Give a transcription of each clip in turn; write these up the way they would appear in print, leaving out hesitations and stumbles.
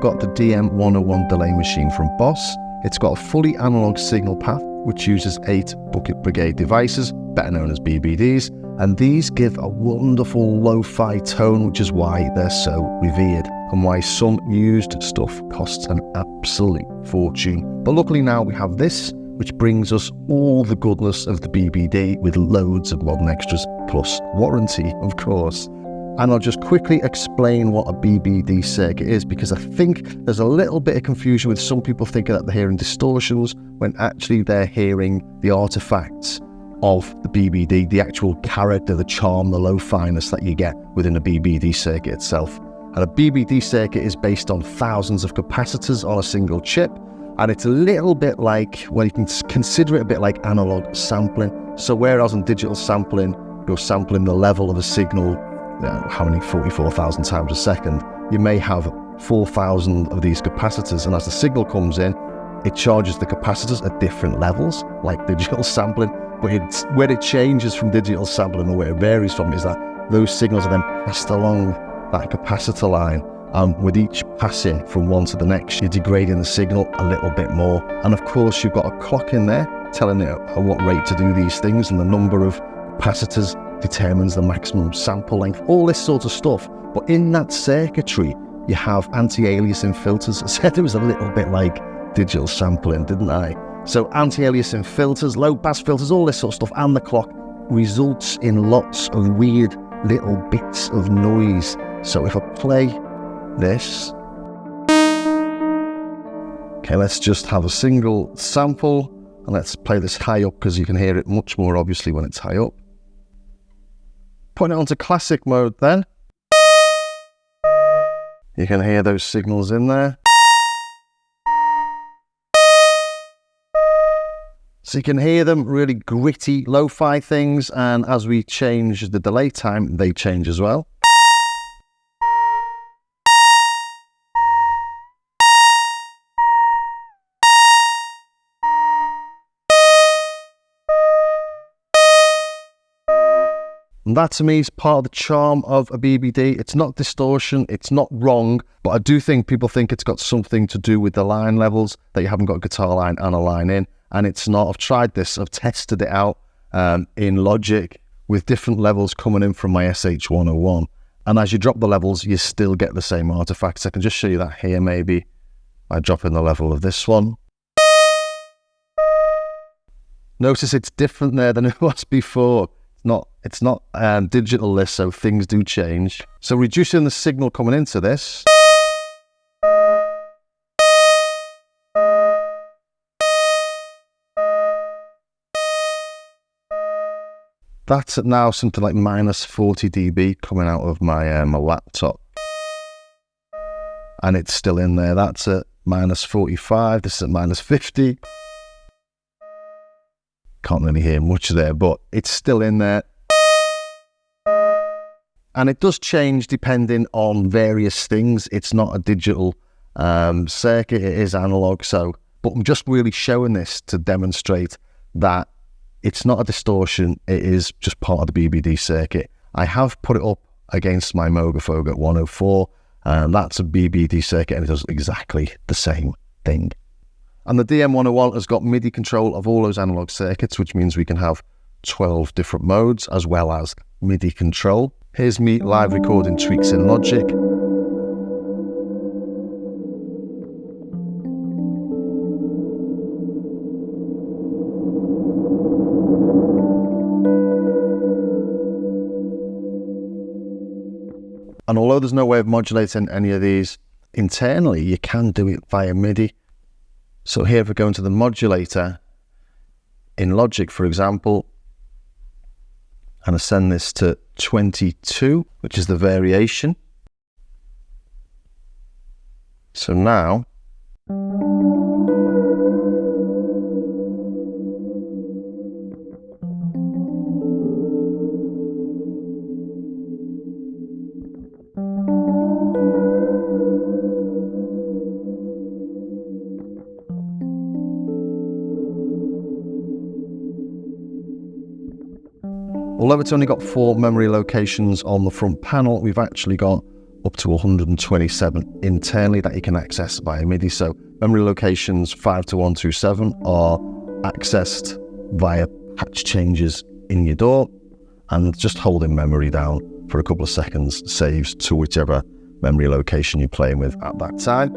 got the Dm101 delay machine from Boss. It's got a fully analog signal path, which uses 8 bucket brigade devices, better known as BBDs, and these give a wonderful lo-fi tone, which is why they're so revered, and why some used stuff costs an absolute fortune. But luckily now we have this, which brings us all the goodness of the BBD with loads of modern extras, plus warranty, of course. And I'll just quickly explain what a BBD circuit is, because I think there's a little bit of confusion with some people thinking that they're hearing distortions when actually they're hearing the artifacts of the BBD, the actual character, the charm, the low-finess that you get within a BBD circuit itself. And a BBD circuit is based on thousands of capacitors on a single chip, and it's a little bit like, well, you can consider it a bit like analog sampling. So whereas on digital sampling, you're sampling the level of a signal, how many, 44,000 times a second, you may have 4,000 of these capacitors, and as the signal comes in, it charges the capacitors at different levels, like digital sampling. But where it changes from digital sampling, or where it varies from, is that those signals are then passed along that capacitor line. With each passing from one to the next, you're degrading the signal a little bit more. And of course, you've got a clock in there telling it at what rate to do these things, and the number of capacitors determines the maximum sample length, all this sort of stuff. But in that circuitry, you have anti-aliasing filters. I said it was a little bit like digital sampling, didn't I? So anti-aliasing filters, low pass filters, all this sort of stuff, and the clock results in lots of weird little bits of noise. So if I play this, okay, let's just have a single sample, and let's play this high up because you can hear it much more obviously when it's high up. Putting it onto classic mode then, you can hear those signals in there. So you can hear them, really gritty lo-fi things, and as we change the delay time, they change as well. And that to me is part of the charm of a BBD. It's not distortion, it's not wrong, but I do think people think it's got something to do with the line levels, that you haven't got a guitar line and a line in, and it's not. I've tried this, I've tested it out in Logic with different levels coming in from my SH-101, and as you drop the levels, you still get the same artifacts. I can just show you that here maybe by dropping the level of this one. Notice it's different there than it was before. It's not digital list, so things do change. So reducing the signal coming into this, that's at now something like minus 40 dB coming out of my my laptop, and it's still in there. That's at minus 45. This is at minus 50. Can't really hear much there, but it's still in there. And it does change depending on various things. It's not a digital circuit, it is analog. So, but I'm just really showing this to demonstrate that it's not a distortion, it is just part of the BBD circuit. I have put it up against my Moog 104, and that's a BBD circuit, and it does exactly the same thing. And the Dm101 has got MIDI control of all those analog circuits, which means we can have 12 different modes as well as MIDI control. Here's me live recording tweaks in Logic. And although there's no way of modulating any of these internally, you can do it via MIDI. So here, if we go into the modulator in Logic, for example, and I send this to 22, which is the variation. So now, although it's only got 4 memory locations on the front panel, we've actually got up to 127 internally that you can access via MIDI. So memory locations 5 to 127 are accessed via patch changes in your DAW, and just holding memory down for a couple of seconds saves to whichever memory location you're playing with at that time.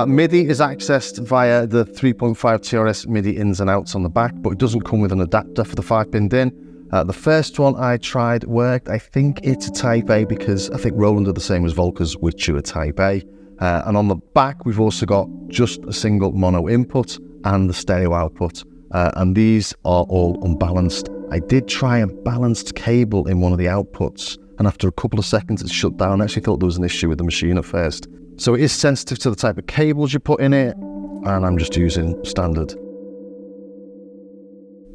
MIDI is accessed via the 3.5 TRS MIDI ins and outs on the back, but it doesn't come with an adapter for the 5-pin DIN. The first one I tried worked. I think it's a Type A because I think Roland are the same as Volkers, which are a Type A. And on the back, we've also got just a single mono input and the stereo output. And these are all unbalanced. I did try a balanced cable in one of the outputs, and after a couple of seconds it shut down. I actually thought there was an issue with the machine at first. So it is sensitive to the type of cables you put in it, and I'm just using standard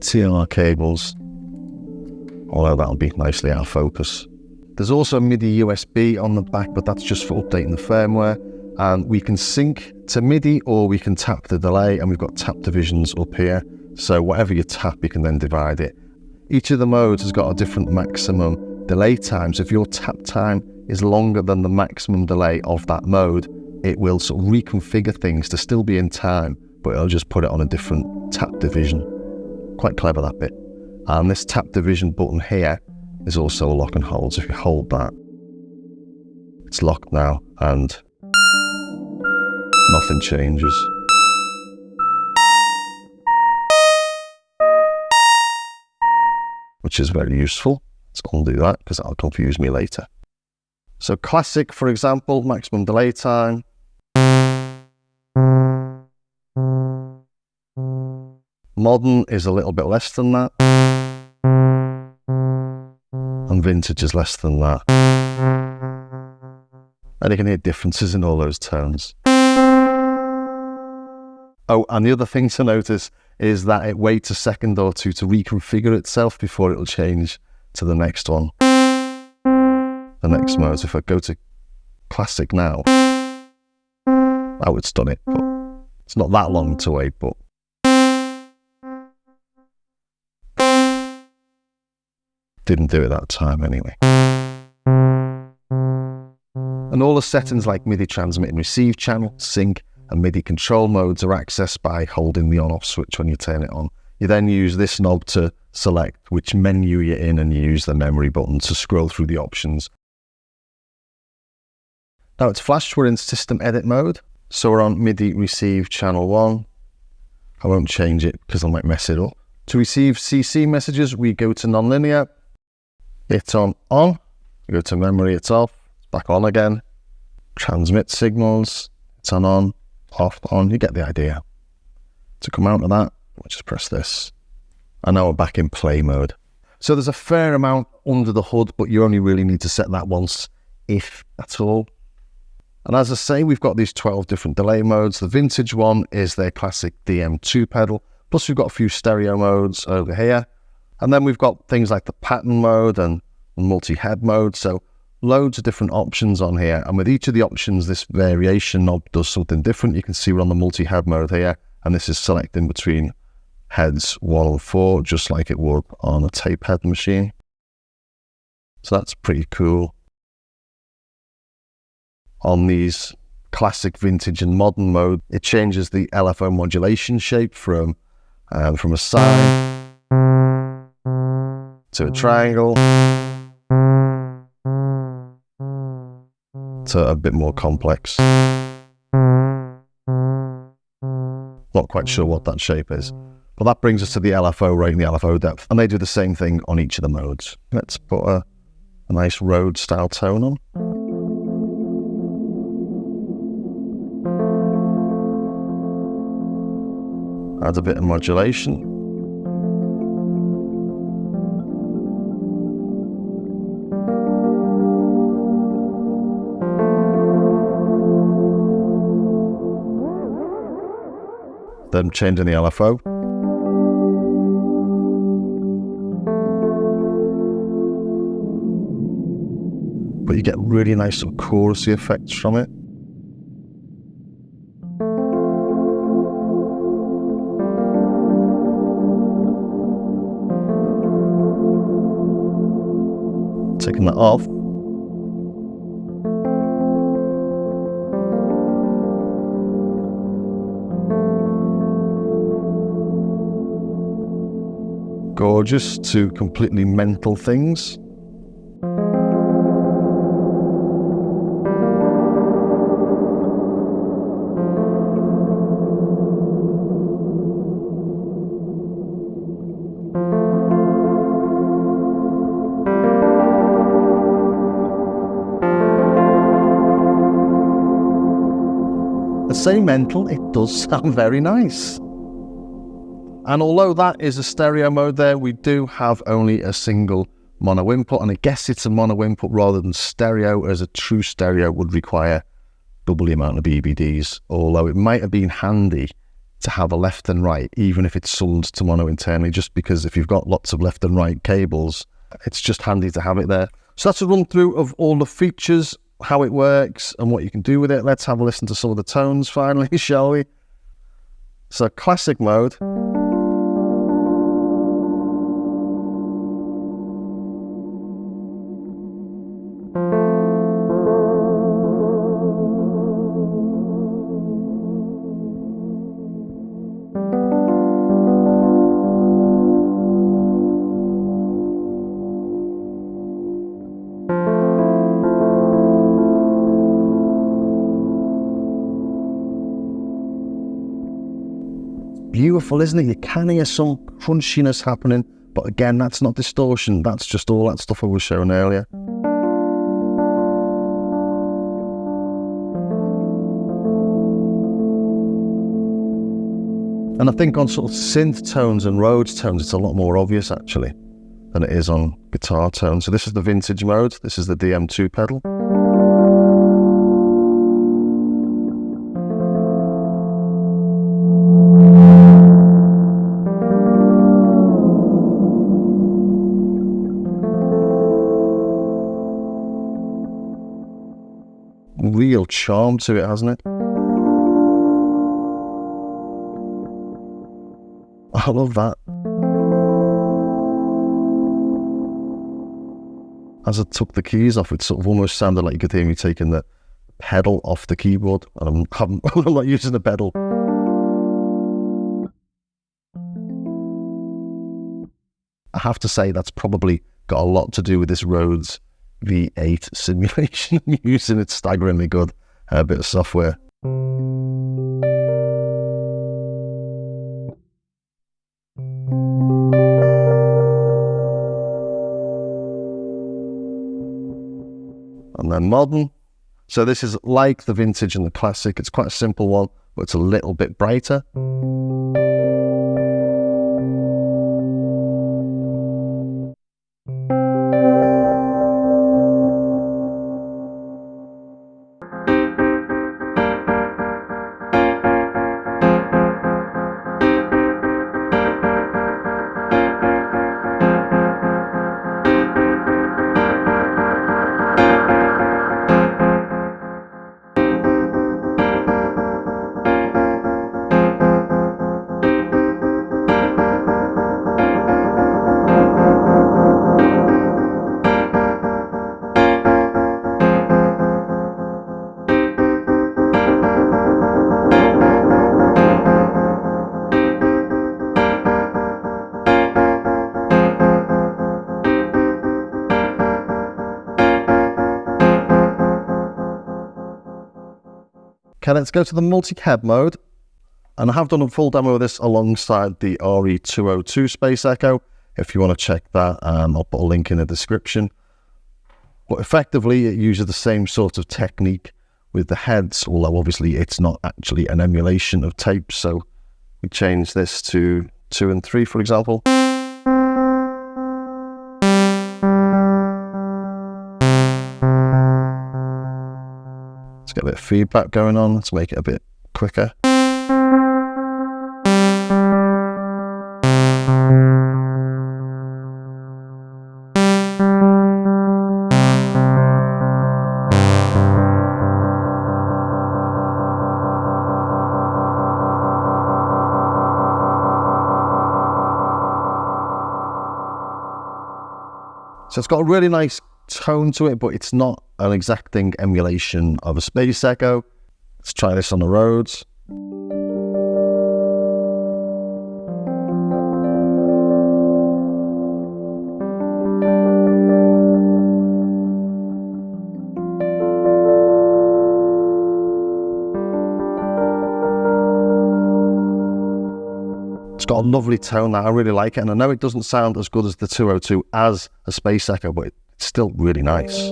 TLR cables, although that'll be nicely out of focus. There's also a MIDI USB on the back, but that's just for updating the firmware. And we can sync to MIDI or we can tap the delay, and we've got tap divisions up here. So whatever you tap, you can then divide it. Each of the modes has got a different maximum delay time. So if your tap time is longer than the maximum delay of that mode, it will sort of reconfigure things to still be in time, but it'll just put it on a different tap division. Quite clever, that bit. And this tap division button here is also a lock and hold. So if you hold that, it's locked now and nothing changes. Which is very useful. Let's undo that because that'll confuse me later. So classic, for example, maximum delay time. Modern is a little bit less than that. And vintage is less than that. And you can hear differences in all those tones. Oh, and the other thing to notice is that it waits a second or two to reconfigure itself before it'll change to the next one. The next mode. So if I go to classic now, oh, it's done it. But it's not that long to wait, but didn't do it that time anyway. And all the settings like MIDI transmit and receive channel, sync, and MIDI control modes are accessed by holding the on-off switch when you turn it on. You then use this knob to select which menu you're in, and you use the memory button to scroll through the options. Now it's flashed, we're in system edit mode. So we're on MIDI receive channel 1. I won't change it because I might mess it up. To receive CC messages, we go to Nonlinear. It's on. We go to memory, it's off. Back on again. Transmit signals, it's on. Off, on, you get the idea. To come out of that, we'll just press this. And now we're back in play mode. So there's a fair amount under the hood, but you only really need to set that once, if at all. And as I say, we've got these 12 different delay modes. The vintage one is their classic DM2 pedal, plus we've got a few stereo modes over here. And then we've got things like the pattern mode and multi-head mode. So loads of different options on here, and with each of the options this variation knob does something different. You can see we're on the multi-head mode here, and this is selecting between heads 1 and 4 just like it would on a tape head machine. So that's pretty cool. On these classic, vintage and modern mode, it changes the LFO modulation shape from a sine to a triangle to a bit more complex. Not quite sure what that shape is, but that brings us to the LFO rate and the LFO depth, and they do the same thing on each of the modes. Let's put a nice Rhodes style tone on. Add a bit of modulation. Then changing the LFO. But you get really nice sort of chorusy effects from it. Taking that off. gorgeous to completely mental things. Say mental, it does sound very nice. And although that is a stereo mode there, we do have only a single mono input, and I guess it's a mono input rather than stereo, as a true stereo would require double the amount of BBDs, although it might have been handy to have a left and right, even if it's sold to mono internally, just because if you've got lots of left and right cables, it's just handy to have it there. So that's a run through of all the features, how it works and what you can do with it. Let's have a listen to some of the tones finally, shall we? So classic mode. Beautiful, isn't it? You can hear some crunchiness happening, but again, that's not distortion. That's just all that stuff I was showing earlier. And I think on sort of synth tones and Rhodes tones, it's a lot more obvious actually than it is on guitar tones. So this is the vintage mode. This is the DM2 pedal. Real charm to it, hasn't it? I love that. As I took the keys off, it sort of almost sounded like you could hear me taking the pedal off the keyboard, and I'm not using the pedal. I have to say that's probably got a lot to do with this Rhodes V8 simulation I'm using. It's staggeringly good, a bit of software. And then modern. So this is like the vintage and the classic. It's quite a simple one, but it's a little bit brighter. Okay, let's go to the Multihead mode. And I have done a full demo of this alongside the RE202 Space Echo. If you want to check that, I'll put a link in the description. But effectively, it uses the same sort of technique with the heads, although obviously it's not actually an emulation of tape. So we change this to 2 and 3, for example. Let's get a bit of feedback going on. Let's make it a bit quicker. So it's got a really nice tone to it, but it's not an exacting emulation of a Space Echo. Let's try this on the Rhodes. got a lovely tone that I really like it, and I know it doesn't sound as good as the 202 as a Space Echo, but it's still really nice.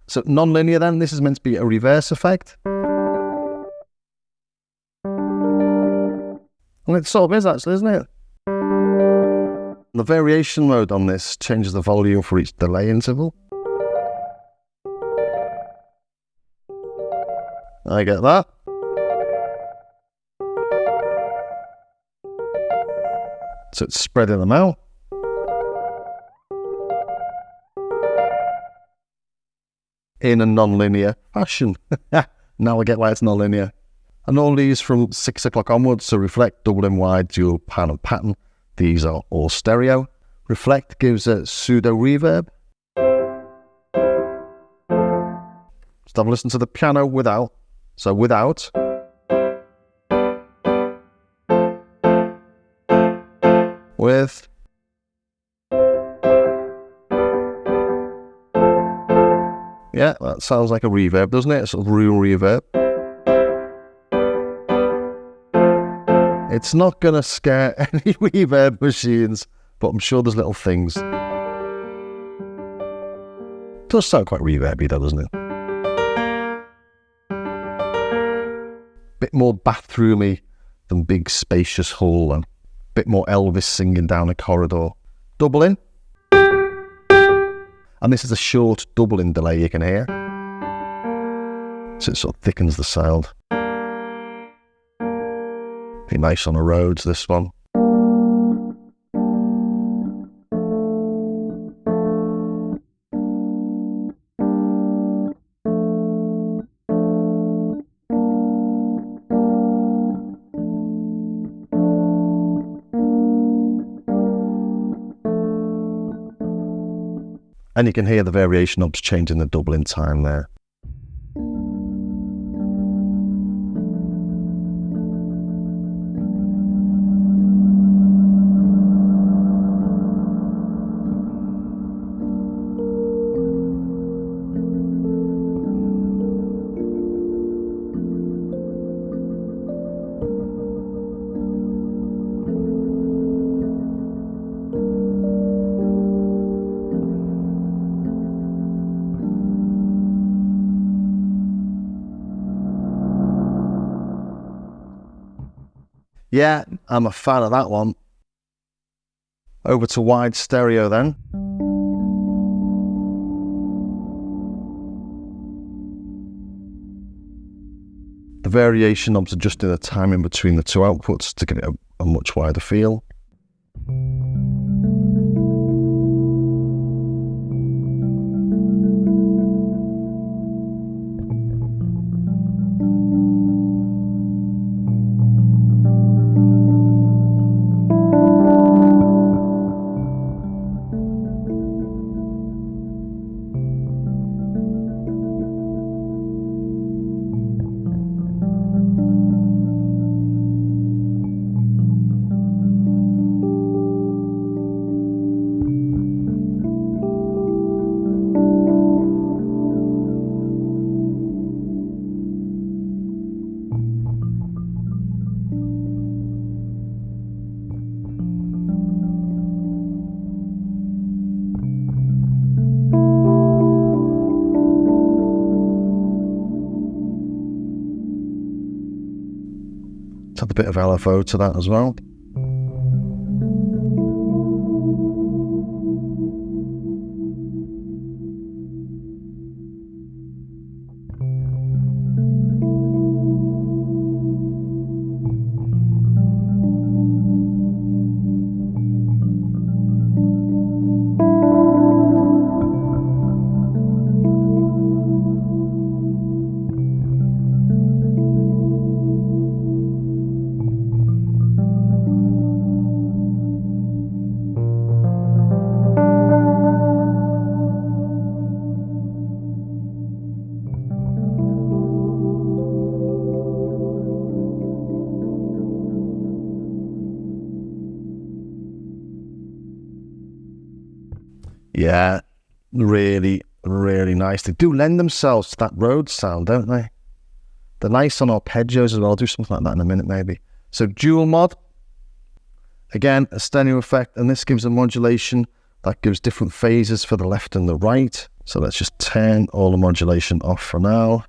So nonlinear then, this is meant to be a reverse effect. And it sort of is actually, isn't it? The variation mode on this changes the volume for each delay interval. I get that. So it's spreading them out. In a non-linear fashion. Now I get why it's non-linear. And all these from 6 o'clock onwards, so reflect, double in wide, dual pan and pattern. These are all stereo. Reflect gives a pseudo reverb. Just have a listen to the piano without. So without. With. Yeah, that sounds like a reverb, doesn't it? Sort of real reverb. It's not going to scare any reverb machines, but I'm sure there's little things. It does sound quite reverby though, doesn't it? Bit more bathroomy than big spacious hall, and bit more Elvis singing down a corridor. Double in. And this is a short doubling delay you can hear. So it sort of thickens the sound. Be nice on a Rhodes, this one. And you can hear the variation knobs changing the doubling time there. Yeah, I'm a fan of that one. Over to wide stereo then. The variation knobs adjusting the timing between the two outputs to give it a much wider feel. Add a bit of LFO to that as well. Yeah, really, really nice. They do lend themselves to that Rhodes sound, don't they? They're nice on arpeggios as well. I'll do something like that in a minute, maybe. So dual mod, again, a stereo effect, and this gives a modulation that gives different phases for the left and the right. So let's just turn all the modulation off for now.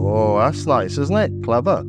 Oh, that's nice, isn't it? Clever.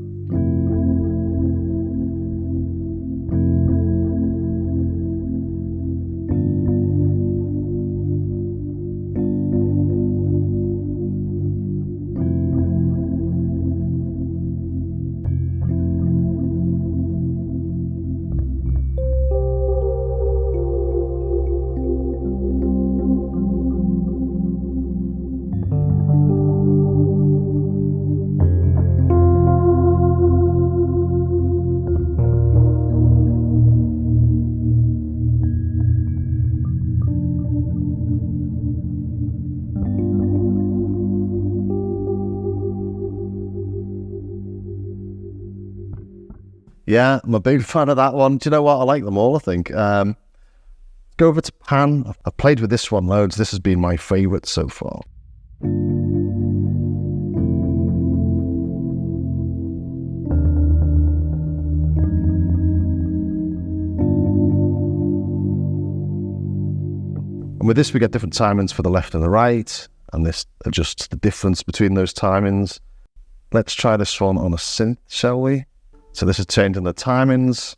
Yeah, I'm a big fan of that one. Do you know what? I like them all, I think. Go over to Pan. I've played with this one loads. This has been my favourite so far. And with this, we get different timings for the left and the right, and this adjusts the difference between those timings. Let's try this one on a synth, shall we? So this is changing the timings.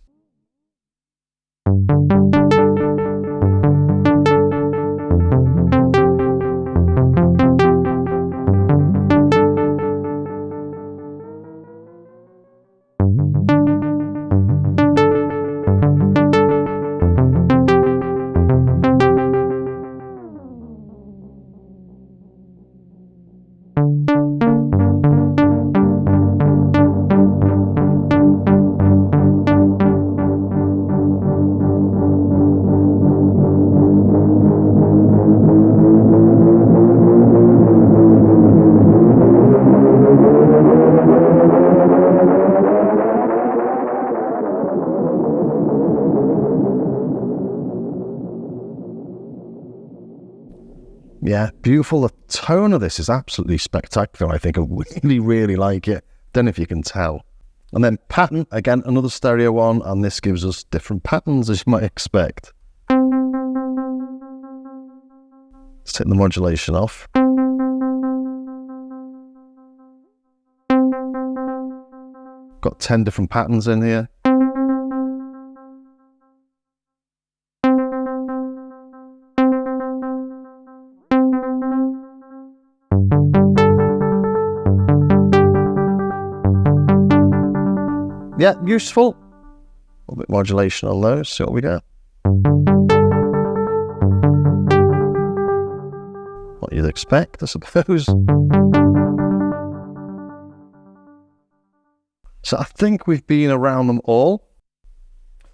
Yeah, beautiful. The tone of this is absolutely spectacular. I think I really, really like it. Don't know if you can tell. And then pattern, again, another stereo one, and this gives us different patterns as you might expect. Let's take the modulation off. Got 10 different patterns in here. Yeah, useful. A little bit of modulation on those, see what we get. What you'd expect, I suppose. So I think we've been around them all.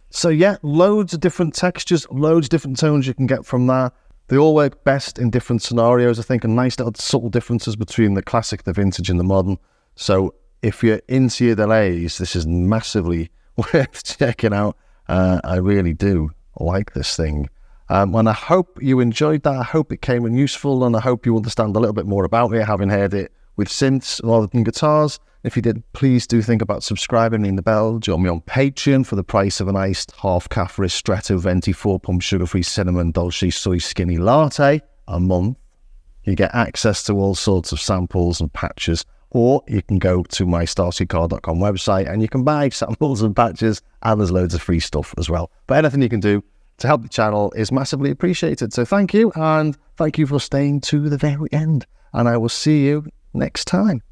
So yeah, loads of different textures, loads of different tones you can get from that. They all work best in different scenarios, I think, and nice little subtle differences between the classic, the vintage, and the modern. So if you're into your delays, this is massively worth checking out. I really do like this thing. And I hope you enjoyed that. I hope it came in useful, and I hope you understand a little bit more about it, having heard it with synths rather than guitars. If you did, please do think about subscribing, ring the bell, join me on Patreon for the price of an iced half-calf ristretto venti 4-pump sugar-free cinnamon dolce soy skinny latte a month. You get access to all sorts of samples and patches, or you can go to my starseedcar.com website and you can buy samples and patches, and there's loads of free stuff as well. But anything you can do to help the channel is massively appreciated. So thank you, and thank you for staying to the very end. And I will see you next time.